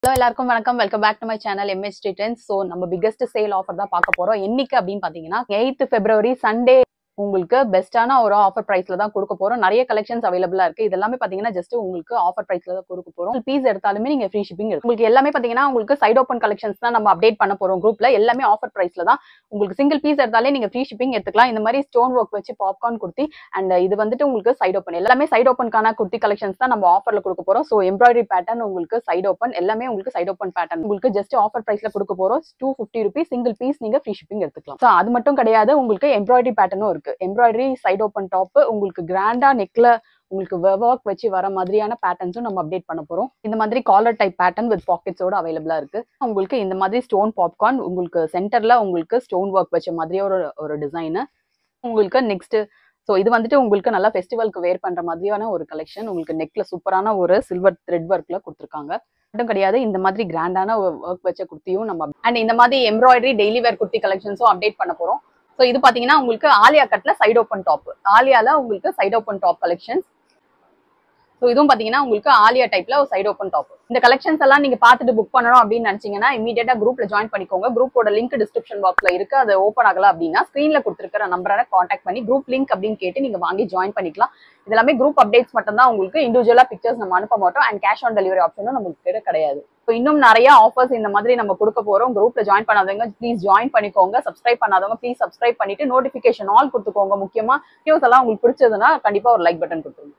Hello எல்லாருக்கும் வணக்கம். Welcome back to my channel MH Trends. So நம்ம பிக்கஸ்ட் சேல் ஆஃபர் தான் பார்க்க போறோம். என்னைக்கு அப்படின்னு பாத்தீங்கன்னா 8th February சண்டே உங்களுக்கு பெஸ்டான ஒரு ஆஃபர் பிரைஸ்ல தான் கொடுக்க போறோம். நிறைய கலெக்ஷன்ஸ் அவைலபிளா இருக்கு. இது எல்லாமே பாத்தீங்கன்னா ஜஸ்ட் உங்களுக்கு ஆஃபர் பிரைஸ்ல தான் கொடுக்க போறோம். பீஸ் எடுத்தாலுமே நீங்க ஃப்ரீ ஷிப்பிங் இருக்கு. உங்களுக்கு எல்லாமே பாத்தீங்கன்னா உங்களுக்கு சைட் ஓப்பன் கலெக்ஷன்ஸ் தான் நம்ம அப்டேட் பண்ண போறோம் குரூப்ல. எல்லாமே ஆஃபர் பிரைஸ்ல தான். உங்களுக்கு சிங்கிள் பீஸ் எடுத்தாலே நீங்க ஃப்ரீ ஷிப்பிங் எடுத்துக்கலாம். இந்த மாதிரி ஸ்டோன் ஒர்க் வச்சு பாப்கார்ன் குர்த்தி அண்ட் இது வந்துட்டு உங்களுக்கு சைட் ஓப்பன். எல்லாமே சைட் ஓப்பனுக்கான குர்த்தி கலெக்ஷன்ஸ் தான் நம்ம ஆஃபர்ல கொடுக்க போறோம். ஸோ எம்ப்ராய்டரி பேட்டர்ன் உங்களுக்கு சைட் ஓப்பன், எல்லாமே உங்களுக்கு சைட் ஓப்பன் பேட்டர்ன் உங்களுக்கு ஜஸ்ட் ஆஃபர் பிரைஸ்ல கொடுக்க போறோம். 250 rupees சிங்கிள் பீஸ் நீங்க ஃப்ரீ ஷிப்பிங் எடுத்துக்கலாம். ஸோ அது மட்டும் கிடையாது, உங்களுக்கு எம்ப்ராய்டரி பேட்டர்னும் இருக்கு. எம்ப்ராய்டரி சைட் ஓப்பன் டாப் உங்களுக்கு கிராண்டா நெக்ல உங்களுக்கு ஒர்க் வச்சு வர மாதிரியான பேட்டர்ன்ஸும் நம்ம அப்டேட் பண்ண போறோம். இந்த மாதிரி காலர் டைப் பேட்டர்ன் வித் பாக்கெட்ஸோட அவைலபிளா இருக்கு. உங்களுக்கு இந்த மாதிரி ஸ்டோன் பாப்கார்ன் உங்களுக்கு சென்டர்ல உங்களுக்கு ஸ்டோன் ஒர்க் வச்ச மாதிரியே ஒரு டிசைன் உங்களுக்கு நெக்ஸ்ட். ஸோ இது வந்துட்டு உங்களுக்கு நல்லா ஃபெஸ்டிவலுக்கு வேர் பண்ற மாதிரியான ஒரு கலெக்ஷன். உங்களுக்கு நெக்ல சூப்பரான ஒரு சில்வர் த்ரெட் ஒர்க்ல கொடுத்துருக்காங்க. மட்டும் கிடையாது, இந்த மாதிரி கிராண்டான ஒர்க் வச்ச குர்த்தியும் நம்ம அண்ட் இந்த மாதிரி எம்ப்ராய்டரி டெய்லி வேர் குர்த்தி கலெக்ஷன்ஸும் அப்டேட் பண்ண போறோம். ஸோ இது பாத்தீங்கன்னா உங்களுக்கு ஆலியா கட்ல சைட் ஓப்பன் டாப், ஆலியால உங்களுக்கு side open top collections. So இதுவும் பாத்தீங்கன்னா உங்களுக்கு ஆலியா டைப்ல ஒரு சைட் ஓப்பன் டாப். இந்த கலெக்ஷன்ஸ் எல்லாம் நீங்க பார்த்துட்டு புக் பண்ணணும் அப்படின்னு நினைச்சீங்கன்னா இமீடியட்டா குரூப்ல ஜாயின் பண்ணிக்கோங்க. குரூப்போட லிங்க் டிஸ்கிரிப்ஷன் பாக்ஸ்ல இருக்கு. அது ஓப்பன் ஆகல அப்படின்னா ஸ்கிரீன்ல கொடுத்துருக்கிற நம்பரை கான்டாக்ட் பண்ணி குரூப் லிங்க் அப்படின்னு கேட்டு நீங்க வாங்கி ஜாயின் பண்ணிக்கலாம். இதெல்லாமே குரூப் அப்டேட்ஸ் மட்டும் தான். உங்களுக்கு இண்டிவிஜுவலா பிக்சர்ஸ் நம்ம அனுப்ப மாட்டோம் அண்ட் கேஷ் ஆன் டெலிவரி ஆப்ஷனும் நமக்கு கிடையாது. இப்போ இன்னும் நிறைய ஆஃபர்ஸ் இந்த மாதிரி நம்ம கொடுக்க போறோம். குரூப்ல ஜாயின் பண்ணாதவங்க ப்ளீஸ் ஜாயின் பண்ணிக்கோங்க. சப்ஸ்கிரைப் பண்ணாதவங்க ப்ளீஸ் சப்ஸ்கிரைப் பண்ணிட்டு நோட்டிபிகேஷன் ஆல் கொடுத்துக்கோங்க. முக்கியமா நியூஸ் எல்லாம் உங்களுக்கு பிடிச்சதுன்னா கண்டிப்பா ஒரு லைக் பட்டன் கொடுத்துருங்க.